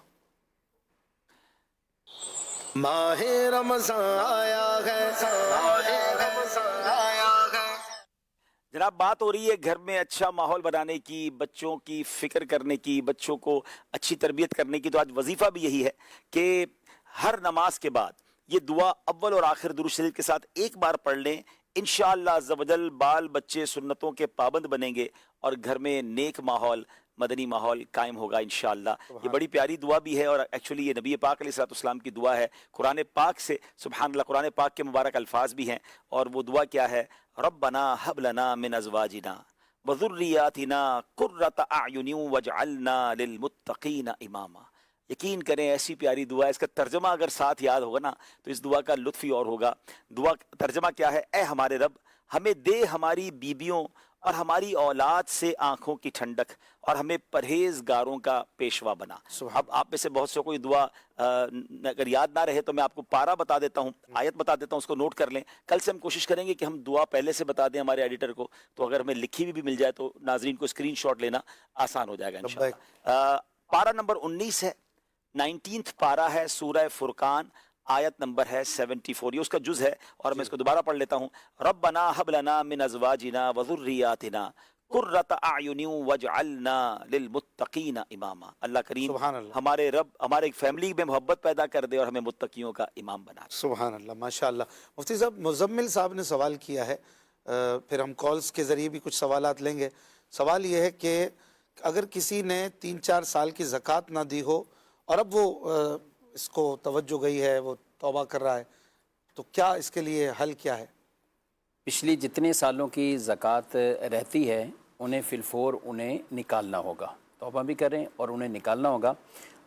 ماہ رمضان آیا ہے، ماہ رمضان آیا ہے. جناب بات ہو رہی ہے گھر میں اچھا ماحول بنانے کی، بچوں کی فکر کرنے کی، بچوں کو اچھی تربیت کرنے کی. تو آج وظیفہ بھی یہی ہے کہ ہر نماز کے بعد یہ دعا اول اور آخر درود شریف کے ساتھ ایک بار پڑھ لیں. انشاءاللہ عز و جل بال بچے سنتوں کے پابند بنیں گے اور گھر میں نیک ماحول، مدنی ماحول قائم ہوگا انشاءاللہ. یہ بڑی پیاری دعا بھی ہے اور ایکچولی یہ نبی پاک علیہ الصلوۃ والسلام کی دعا ہے. قرآن پاک سے سبحان اللہ، قرآن پاک کے مبارک الفاظ بھی ہیں. اور وہ دعا کیا ہے؟ ربنا حب لنا من ازواجنا وذریاتنا قرۃ اعین واجعلنا للمتقین اماما. یقین کریں ایسی پیاری دعا ہے، اس کا ترجمہ اگر ساتھ یاد ہوگا نا تو اس دعا کا لطف ہی اور ہوگا. دعا ترجمہ کیا ہے؟ اے ہمارے رب، ہمیں دے ہماری بیویوں اور ہماری اولاد سے آنکھوں کی ٹھنڈک اور ہمیں پرہیزگاروں کا پیشوا بنا. اب آپ میں سے بہت سے کو یہ دعا اگر یاد نہ رہے تو میں آپ کو پارہ بتا دیتا ہوں، آیت بتا دیتا ہوں، اس کو نوٹ کر لیں. کل سے ہم کوشش کریں گے کہ ہم دعا پہلے سے بتا دیں ہمارے ایڈیٹر کو، تو اگر ہمیں لکھی بھی مل جائے تو ناظرین کو اسکرین شاٹ لینا آسان ہو جائے گا انشاءاللہ. پارہ نمبر 19 ہے، 19th پارہ ہے، سورہ فرقان، آیت نمبر ہے 74. یہ اس کا جز ہے اور میں اس کو دوبارہ پڑھ لیتا ہوں. ربنا حب لنا من ازواجنا وذریاتنا قرۃ اعین واجعلنا للمتقین اماما. اللہ کریم ہمارے رب ہمارے فیملی میں محبت پیدا کر دے اور ہمیں متقیوں کا امام بنا دے. سبحان اللہ، ماشاءاللہ. مفتی صاحب، مزمل صاحب نے سوال کیا ہے، پھر ہم کالز کے ذریعے بھی کچھ سوالات لیں گے. سوال یہ ہے کہ اگر کسی نے 3-4 سال کی زکوٰۃ نہ دی ہو اور اب وہ اس کو توجہ گئی ہے، وہ توبہ کر رہا ہے، تو کیا اس کے لیے حل کیا ہے؟ پچھلی جتنے سالوں کی زکوٰۃ رہتی ہے انہیں فی الفور انہیں نکالنا ہوگا. توبہ بھی کریں اور انہیں نکالنا ہوگا.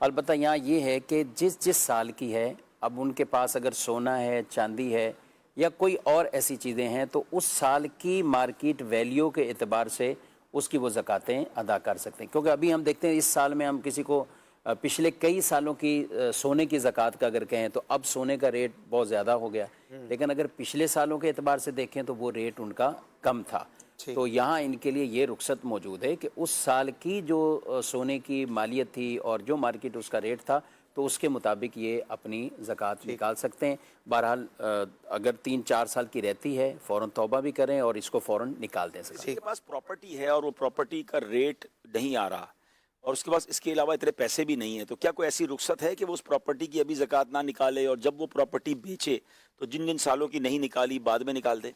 البتہ یہاں یہ ہے کہ جس سال کی ہے، اب ان کے پاس اگر سونا ہے، چاندی ہے یا کوئی اور ایسی چیزیں ہیں تو اس سال کی مارکیٹ ویلیو کے اعتبار سے اس کی وہ زکوٰتیں ادا کر سکتے ہیں. کیونکہ ابھی ہم دیکھتے ہیں اس سال میں ہم کسی کو پچھلے کئی سالوں کی سونے کی زکوٰۃ کا اگر کہیں تو اب سونے کا ریٹ بہت زیادہ ہو گیا، لیکن اگر پچھلے سالوں کے اعتبار سے دیکھیں تو وہ ریٹ ان کا کم تھا. تو یہاں ان کے لیے یہ رخصت موجود ہے کہ اس سال کی جو سونے کی مالیت تھی اور جو مارکیٹ اس کا ریٹ تھا تو اس کے مطابق یہ اپنی زکوٰۃ نکال سکتے ہیں. بہرحال اگر 3-4 سال کی رہتی ہے فوراً توبہ بھی کریں اور اس کو فوراً نکال دیں. کسی کے پاس پراپرٹی ہے اور وہ پراپرٹی کا ریٹ نہیں آ رہا اور اس کے پاس اس کے علاوہ اتنے پیسے بھی نہیں ہیں، تو کیا کوئی ایسی رخصت ہے کہ وہ اس پراپرٹی کی ابھی زکوٰۃ نہ نکالے اور جب وہ پراپرٹی بیچے تو جن سالوں کی نہیں نکالی بعد میں نکال دے؟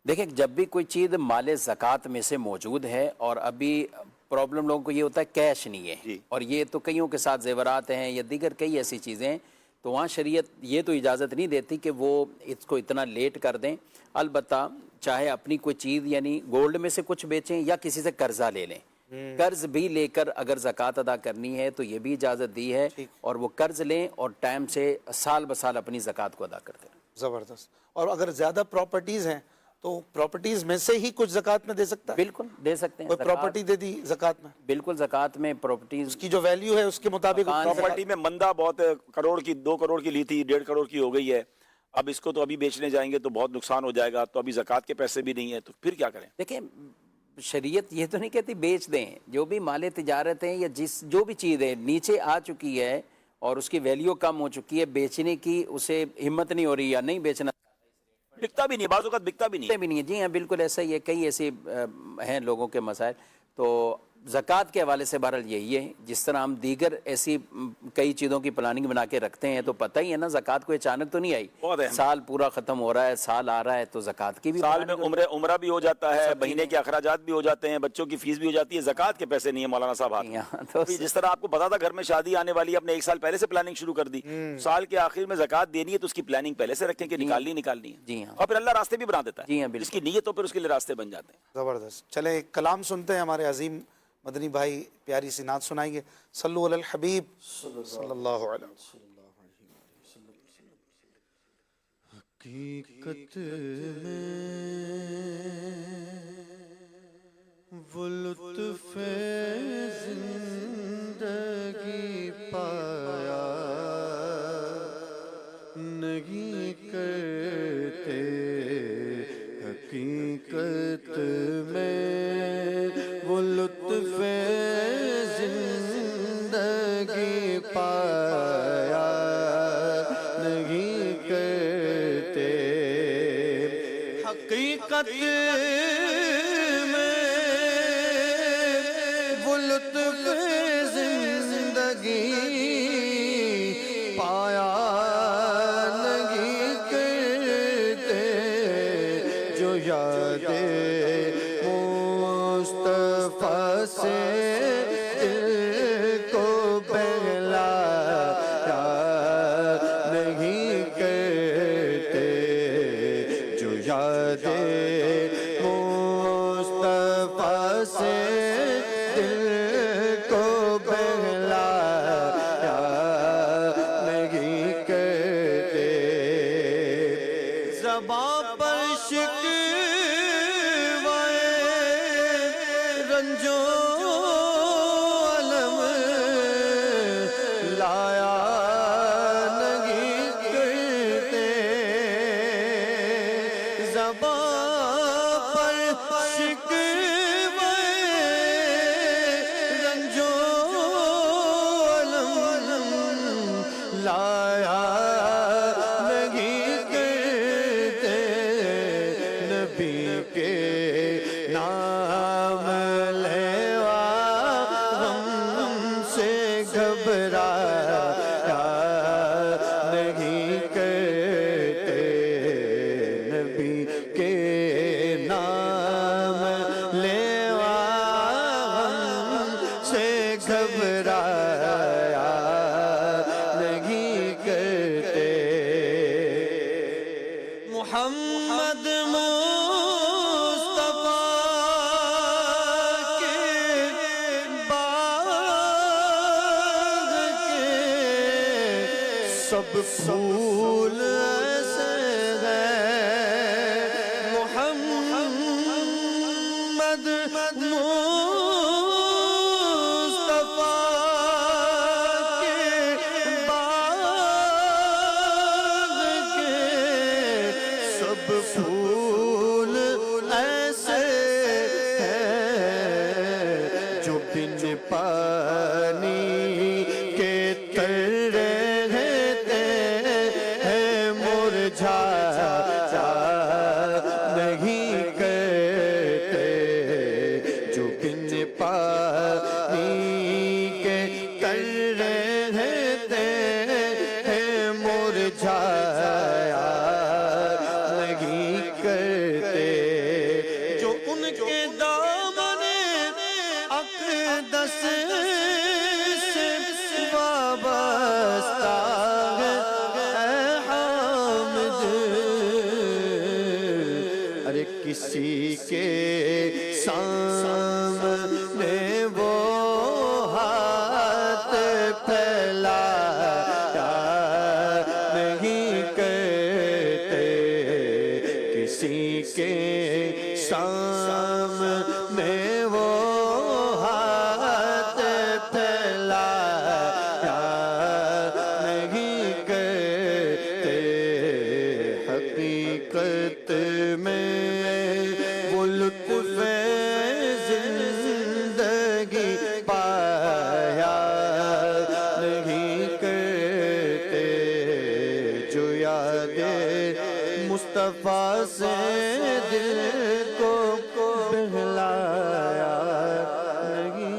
دیکھیں، جب بھی کوئی چیز مال زکوٰۃ میں سے موجود ہے اور ابھی پرابلم لوگوں کو یہ ہوتا ہے کیش نہیں ہے اور یہ تو کئیوں کے ساتھ زیورات ہیں یا دیگر کئی ایسی چیزیں، تو وہاں شریعت یہ تو اجازت نہیں دیتی کہ وہ اس کو اتنا لیٹ کر دیں. البتہ چاہے اپنی کوئی چیز یعنی گولڈ میں سے کچھ بیچیں یا کسی سے قرضہ لے لیں، قرض بھی لے کر اگر زکوٰۃ ادا کرنی ہے تو یہ بھی اجازت دی ہے اور وہ قرض لیں اور ٹائم سے سال بسال اپنی زکوٰۃ کو ادا کرتے ہیں. زبردست. اور اگر زیادہ پراپرٹیز ہیں تو پراپرٹیز میں سے ہی کچھ زکوٰۃ میں دے سکتا ہے؟ بالکل دے سکتے ہیں. کوئی پراپرٹی دے دی زکوٰۃ میں؟ بالکل، زکوٰۃ میں پراپرٹیز کی جو ویلیو ہے اس کے مطابق. پراپرٹی میں مندہ بہت کروڑ کی 2 کروڑ کی لی تھی 1.5 کروڑ کی ہو گئی ہے، اب اس کو تو ابھی بیچنے جائیں گے تو بہت نقصان ہو جائے گا، تو ابھی زکوٰۃ کے پیسے بھی نہیں ہیں، تو پھر کیا کریں؟ دیکھیں، شریعت یہ تو نہیں کہتی بیچ دیں. جو بھی مال تجارت ہیں یا جو بھی چیز ہے نیچے آ چکی ہے اور اس کی ویلیو کم ہو چکی ہے، بیچنے کی اسے ہمت نہیں ہو رہی یا نہیں بیچنا، بکتا بھی نہیں، بعض اوقات بکتا بھی نہیں. جی ہاں، بالکل ایسا ہی ہے. کئی ایسے ہیں لوگوں کے مسائل. تو زکوٰۃ کے حوالے سے بہرحال یہی ہے، جس طرح ہم دیگر ایسی کئی چیزوں کی پلاننگ بنا کے رکھتے ہیں، تو پتہ ہی ہے نا زکوٰۃ کوئی اچانک تو نہیں آئی، بہت اہم۔ سال پورا ختم ہو رہا ہے، سال آ رہا ہے، تو زکوٰۃ کی بھی سال میں عمرہ بھی ہو جاتا ہے، مہینے کے اخراجات بھی ہو جاتے ہیں، بچوں کی فیس بھی ہو جاتی ہے، زکوٰۃ کے پیسے نہیں ہیں مولانا صاحب ہاتھ میں۔ تو جس طرح آپ کو پتا تھا گھر میں شادی آنے والی ہے، اپنے ایک سال پہلے سے پلاننگ شروع کر دی، سال کے آخر میں زکوٰۃ دینی ہے تو اس کی پلاننگ پہلے سے رکھیں کہ نکالنی ہے، جی ہاں، اور پھر اللہ راستے بھی بنا دیتا جی ہے، ہاں، بالکل۔ جس کی نیت ہو پھر اس کے لیے راستے بن جاتے ہیں۔ زبردست۔ چلیں ایک کلام سنتے ہیں، ہمارے عظیم مدنی بھائی پیاری سی نعت سنائیں گے، صلو علی الحبیب صلی اللہ علیہ وسلم۔ حقیقت میں وہ لطف زندگی پایا نہیں کرتے، حقیقت میں وہ لطف زندگی پایا نہیں کرتے، حقیقت میں وہ لطف زندگی پایا نہیں کرتے، جو یاد مصطفیٰ سے دل کو بہلایا نہیں کرتے، جو یاد مصطفیٰ سے دل کو بہلایا نہیں کرتے، زباں پر شکوائے رنجو علم لایا نہیں کرتے، زباں پر شکوائے رنجو علم لایا نہیں کرتے، نبی کے نام لیوا غم سے گھبرایا نہیں کرتے، نبی کے نام لیوا غم سے گھبرایا نہیں کرتے، محمد مصطفیٰ کے باغ کے سب پھول ایسے ہیں، محمد مصطفیٰ کے باغ کے سب پھول ایسے ہیں، جو بن پانی کے تر رہتے ہیں، مرجھایا نہیں کرتے، جو بن پانی کے تر رہتے ہیں، مرجھایا نہیں کرتے، جو ان کے دامن اقدس سے وابستہ ہے، اے حامد، ارے کسی کے سامنے وہ ہاتھ پھیلایا نہیں کرتے، کسی کے سامنے وہ ہاتھ پھیلایا نہیں کرتے، حقیقت میں وہ لطف زندگی پایا نہیں کرتے، جو یاد مصطفیٰ سے دل کو بہلایا نہیں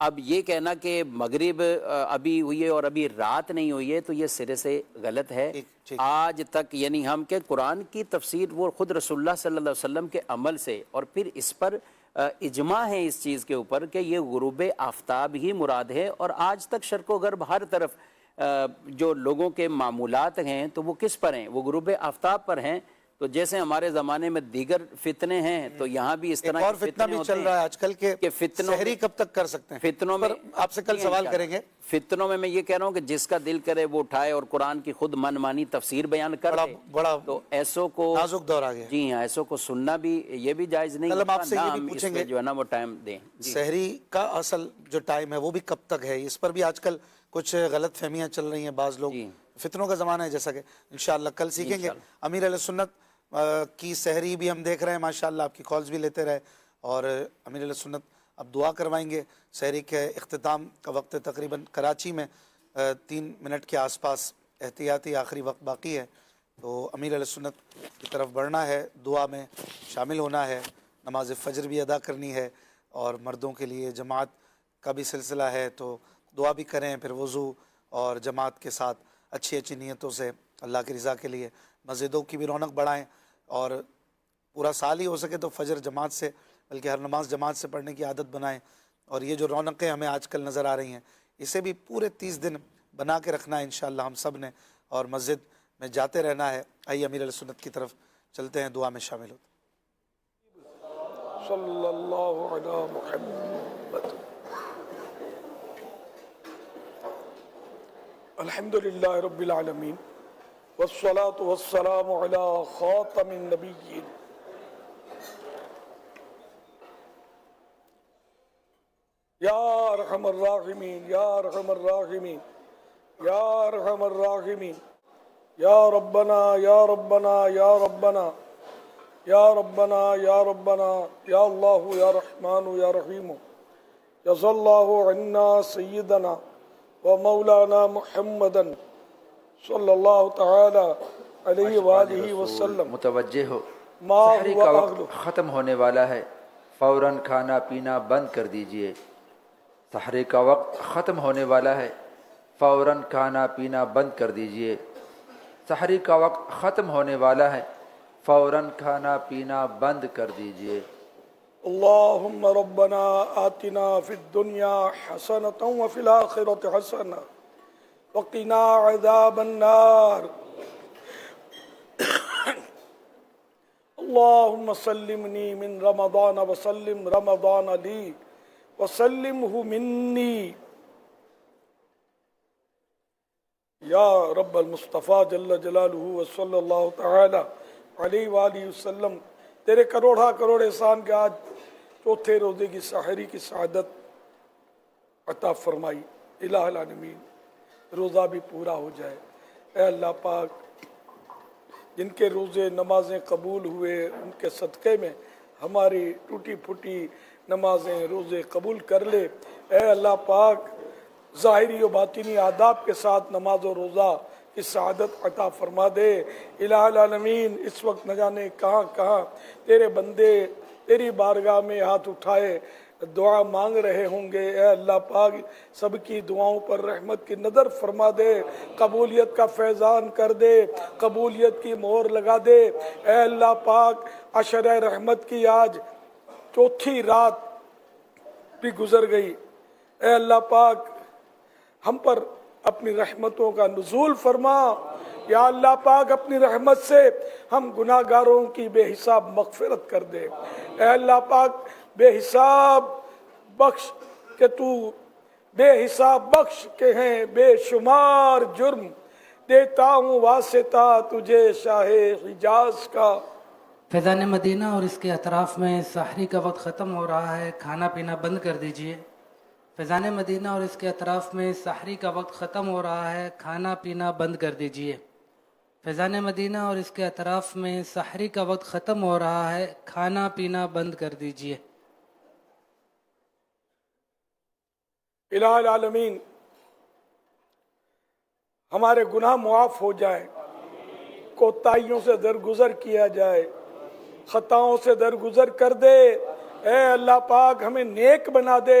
اب یہ کہنا کہ مغرب ابھی ہوئی ہے اور ابھی رات نہیں ہوئی ہے تو یہ سرے سے غلط ہے. آج تک یعنی ہم کہ قرآن کی تفسیر وہ خود رسول اللہ صلی اللہ علیہ وسلم کے عمل سے، اور پھر اس پر اجماع ہے اس چیز کے اوپر کہ یہ غروب آفتاب ہی مراد ہے. اور آج تک شرق و غرب ہر طرف جو لوگوں کے معمولات ہیں تو وہ کس پر ہیں؟ وہ غروب آفتاب پر ہیں. تو جیسے ہمارے زمانے میں دیگر فتنے ہیں تو یہاں بھی اس طرح اور فتنہ بھی چل رہا ہے آج کل کہ سحری کب تک کر سکتے ہیں. فتنوں میں آپ سے کل سوال کریں گے. فتنوں میں یہ کہہ رہا ہوں کہ جس کا دل کرے وہ اٹھائے اور قرآن کی خود من مانی تفسیر بیان کر دے. بڑا تو ایسوں کو نازک دور آ گیا. جی ہاں، ایسوں کو سننا بھی یہ بھی جائز نہیں. ہم آپ سے یہ بھی پوچھیں گے جو ہے نا وہ ٹائم دیں. سحری کا اصل جو ٹائم ہے وہ بھی کب تک ہے؟ اس پر بھی آج کل کچھ غلط فہمیاں چل رہی ہیں. بعض لوگ فتنوں کا زمانہ ہے جیسا کہ انشاءاللہ کل سیکھیں گے. امیر علیہ سنت کی سحری بھی ہم دیکھ رہے ہیں ماشاءاللہ، آپ کی کالز بھی لیتے رہے. اور امیر علیہ سنت اب دعا کروائیں گے. سحری کے اختتام کا وقت تقریباً کراچی میں 3 منٹ کے آس پاس احتیاطی آخری وقت باقی ہے. تو امیر علیہ سنت کی طرف بڑھنا ہے، دعا میں شامل ہونا ہے، نماز فجر بھی ادا کرنی ہے، اور مردوں کے لیے جماعت کا بھی سلسلہ ہے تو دعا بھی کریں. پھر وضو اور جماعت کے ساتھ اچھی اچھی نیتوں سے اللہ کی رضا کے لیے مسجدوں کی بھی رونق بڑھائیں. اور پورا سال ہی ہو سکے تو فجر جماعت سے، بلکہ ہر نماز جماعت سے پڑھنے کی عادت بنائیں. اور یہ جو رونقیں ہمیں آج کل نظر آ رہی ہیں اسے بھی پورے 30 دن بنا کے رکھنا ہے انشاءاللہ ہم سب نے، اور مسجد میں جاتے رہنا ہے. آئیے امیر علیہ سنت کی طرف چلتے ہیں، دعا میں شامل ہوتے ہیں. صلی اللہ علی محمد. الحمدللہ رب العالمین والصلاة والسلام علی خاتم النبیین. یا ارحم الراحمین، یا ارحم الراحمین، یا ارحم الراحمین، یا ربنا یا ربنا یا ربنا یا ربنا یا ربنا یا اللہ یا رحمان یا رحیم. جزا اللہ عنا سیدنا و مولانا محمدا صلی اللہ تعالی علیہ وآلہ وسلم. متوجہ ہو، ما سحری ہوا کا اہلہ. وقت ختم ہونے والا ہے، فوراً کھانا پینا بند کر دیجئے. سحری کا وقت ختم ہونے والا ہے، فوراً کھانا پینا بند کر دیجئے. سحری کا وقت ختم ہونے والا ہے، فوراً کھانا پینا بند کر دیجئے. اللہم ربنا آتنا فی الدنیا حسنۃ وفی الآخرۃ حسنۃ وقنا عذاب النار. اللہم سلمنی من رمضان وسلم رمضان لی وسلمہ منی. یا رب المصطفیٰ جل جلالہ وصلی اللہ تعالی علیہ وآلہ وسلم. تیرے کروڑا کروڑ احسان کے آج چوتھے روزے کی سحری کی سعادت عطا فرمائی. الہ العالمین روزہ بھی پورا ہو جائے. اے اللہ پاک، جن کے روزے نمازیں قبول ہوئے ان کے صدقے میں ہماری ٹوٹی پھوٹی نمازیں روزے قبول کر لے. اے اللہ پاک، ظاہری و باطنی آداب کے ساتھ نماز و روزہ کی سعادت عطا فرما دے. الہ العالمین اس وقت نہ جانے کہاں کہاں تیرے بندے تیری بارگاہ میں ہاتھ اٹھائے دعا مانگ رہے ہوں گے. اے اللہ پاک، سب کی دعاؤں پر رحمت کی نظر فرما دے، قبولیت کا فیضان کر دے، قبولیت کی مہر لگا دے. اے اللہ پاک، عشر رحمت کی آج چوتھی رات بھی گزر گئی. اے اللہ پاک، ہم پر اپنی رحمتوں کا نزول فرما. یا اللہ پاک، اپنی رحمت سے ہم گناہگاروں کی بے حساب مغفرت کر دے. اے اللہ پاک، بے حساب بخش کہ تو بے حساب بخش کے ہیں بے شمار جرم. دیتا ہوں واسطہ تجھے شاہ حجاز کا. فیضان مدینہ اور اس کے اطراف میں سحری کا وقت ختم ہو رہا ہے، کھانا پینا بند کر دیجئے. فیضان مدینہ اور اس کے اطراف میں سحری کا وقت ختم ہو رہا ہے، کھانا پینا بند کر دیجئے. فیضان مدینہ اور اس کے اطراف میں سحری کا وقت ختم ہو رہا ہے، کھانا پینا بند کر دیجئے. الہ العالمین ہمارے گناہ معاف ہو جائیں، کوتاہیوں سے درگزر کیا جائے، خطاؤں سے درگزر کر دے. اے اللہ پاک، ہمیں نیک بنا دے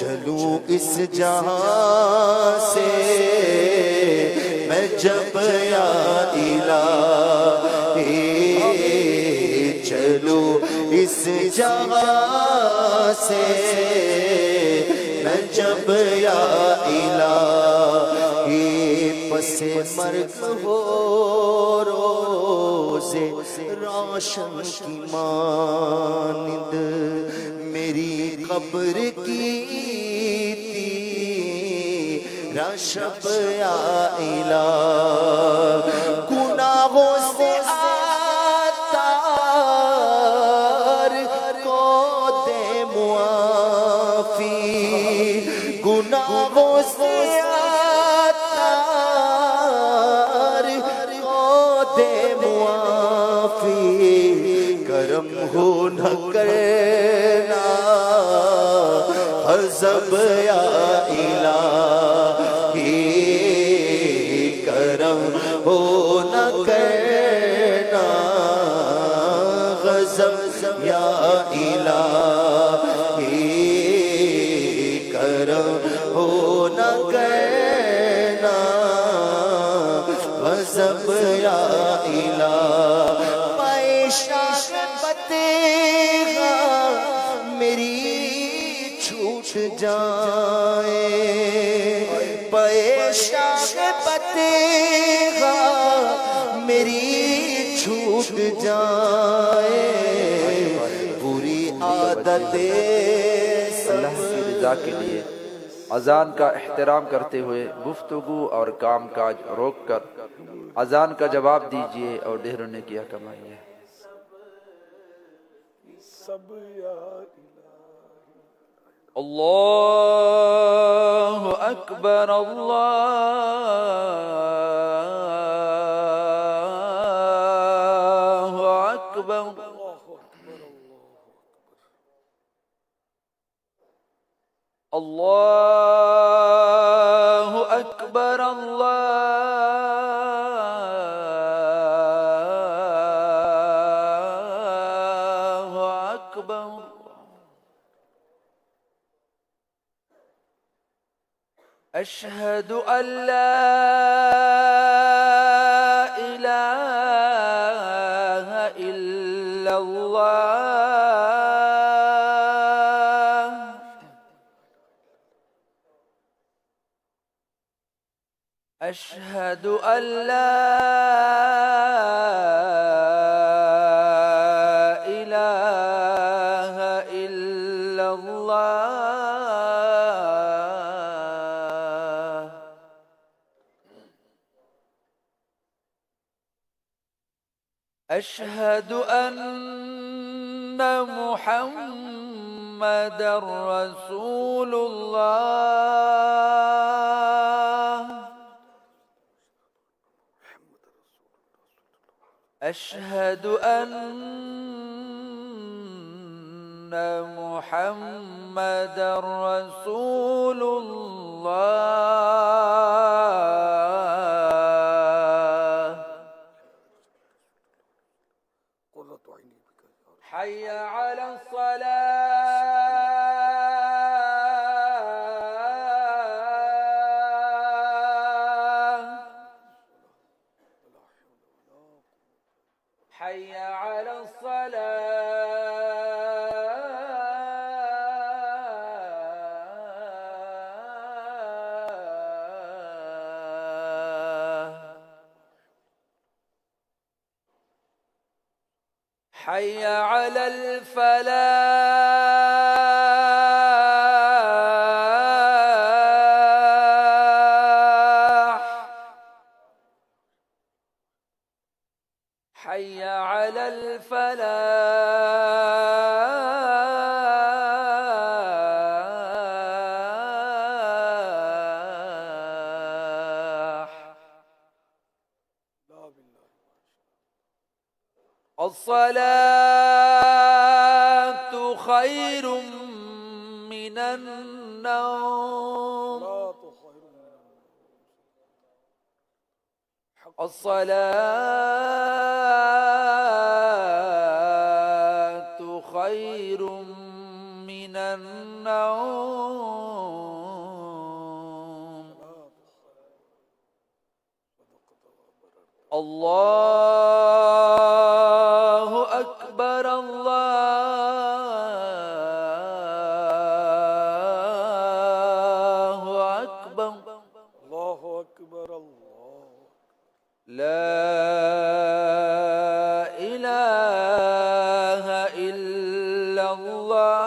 چلوں اس جہاں سے میں جب یا الہی چلوں اس جہاں سے میں جب یا الہی پس مرگ ہو روزے روشن کی مانند میری قبر کی تیرا شب یا الہ گناہوں سے آتار کو دے معافی گناہوں سے آتار کو دے معافی کرم ہو نہ کرنا حزب یا الہی کرم ہو نہ کرنا غضب یا الہی کرم ہو نہ کرنا غضب یا الہی میری چھوٹ جائے پیشاب بتیغا میری چھوٹ جائے بری عادتیں اللہ کی رضا کے لیے اذان کا احترام کرتے ہوئے گفتگو اور کام کاج روک کر اذان کا جواب دیجیے اور ڈھیروں نے کیا کمائیے. سب یا اللہ اکبر اللہ اکبر اللہ اکبر اللہ اکبر اشہد ان لا الہ الا اللہ اشہد ان لا الہ الا اللہ اشہد ان محمد رسول اللہ اشہد ان محمد رسول اللہ حي على الصلاة حي على الصلاة حي على الفلاح حي على الفلاح الصلاة خير من النوم الصلاة خير من النوم اللہ اکبر اللہ اکبر اللہ اکبر اللہ لا الہ الا اللہ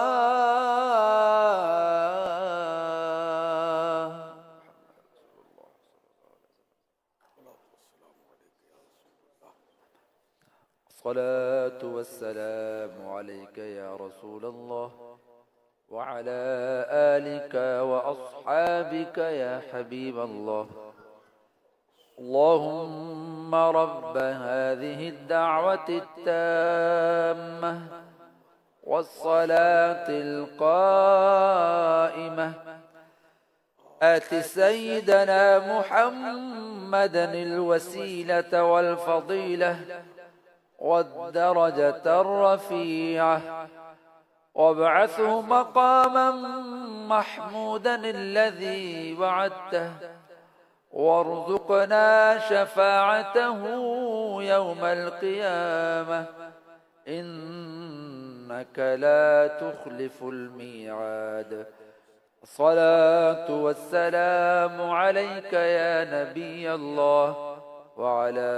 الصلاة والسلام عليك يا رسول الله وعلى آلك وأصحابك يا حبيب الله اللهم رب هذه الدعوة التامة والصلاة القائمة آت سيدنا محمدا الوسيلة والفضيلة والدرجة الرفيعة وابعثه مقاما محمودا الذي وعدته وارزقنا شفاعته يوم القيامة إنك لا تخلف الميعاد الصلاة والسلام عليك يا نبي الله وعلى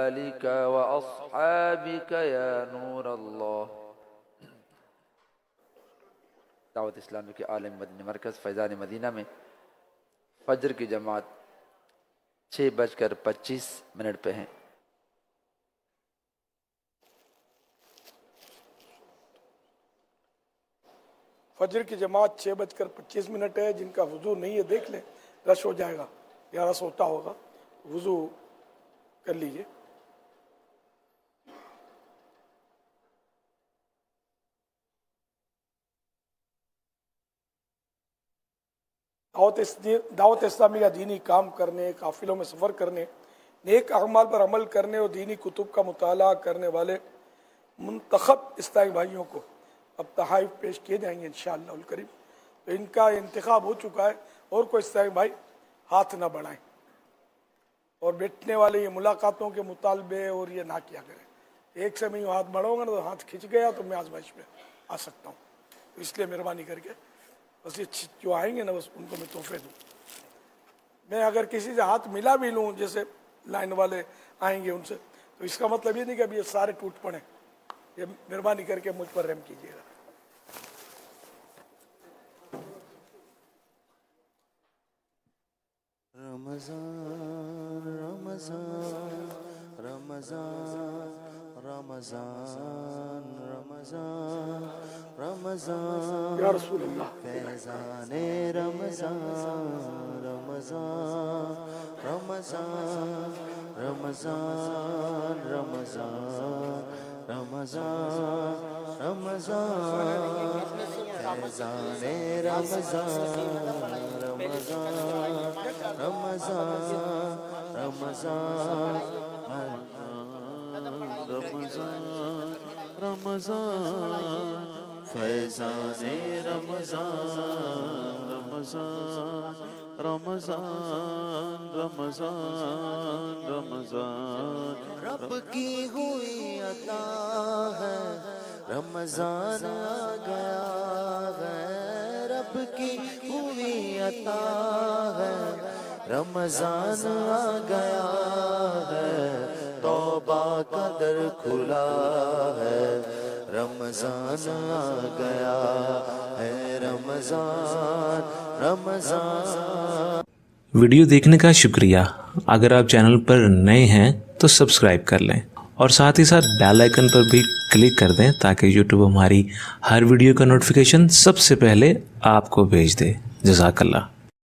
آلك وأصحابك يا نور الله. دعوت اسلامی کے عالم مدنی مرکز فیضان مدینہ میں فجر کی جماعت 6:25 پہ ہیں. فجر کی جماعت 6:25 ہے. جن کا وضو نہیں ہے دیکھ لیں, رش ہو جائے گا یا رس ہوتا ہوگا, وضو کر لیجئے. دعوت اسلامی کا دینی کام کرنے, قافلوں میں سفر کرنے, نیک اعمال پر عمل کرنے اور دینی کتب کا مطالعہ کرنے والے منتخب اسلامی بھائیوں کو اب تحائف پیش کیے جائیں گے انشاءاللہ الکریم. تو ان کا انتخاب ہو چکا ہے, اور کوئی اسلامی بھائی ہاتھ نہ بڑھائیں, اور بیٹھنے والے یہ ملاقاتوں کے مطالبے اور یہ نہ کیا کریں. ایک سے میں یوں ہاتھ بڑھاؤں گا نا تو ہاتھ کھنچ گیا تو میں آزمائش میں آ سکتا ہوں. تو اس لیے مہربانی کر کے بس یہ جو آئیں گے نا بس ان کو میں تحفے دوں. میں اگر کسی سے ہاتھ ملا بھی لوں, جیسے لائن والے آئیں گے ان سے, تو اس کا مطلب یہ نہیں کہ اب یہ سارے ٹوٹ پڑیں. یہ مہربانی کر کے مجھ پر رحم کیجیے گا. رمضان رمضان رمضان رمضان رمضان رمضان یا رسول اللہ فیضان رمضان رمضان رمضان رمضان رمضان رمضان رمضان فیضان رمضان رمضان رمضان رمضان رمضان رمضان فیضان رمضان رمضان رمضان رمضان رمضان رب کی ہوئی عطا ہے, رمضان آ گیا ہے. رب کی ہوئی عطا ہے, رمضان آ گیا ہے. توبہ کا در کھلا ہے, رمضان آ گیا ہے. رمضان رمضان. ویڈیو دیکھنے کا شکریہ. اگر آپ چینل پر نئے ہیں تو سبسکرائب کر لیں, اور ساتھ ہی ساتھ بیل آئیکن پر بھی کلک کر دیں تاکہ یوٹیوب ہماری ہر ویڈیو کا نوٹیفیکیشن سب سے پہلے آپ کو بھیج دے. جزاک اللہ.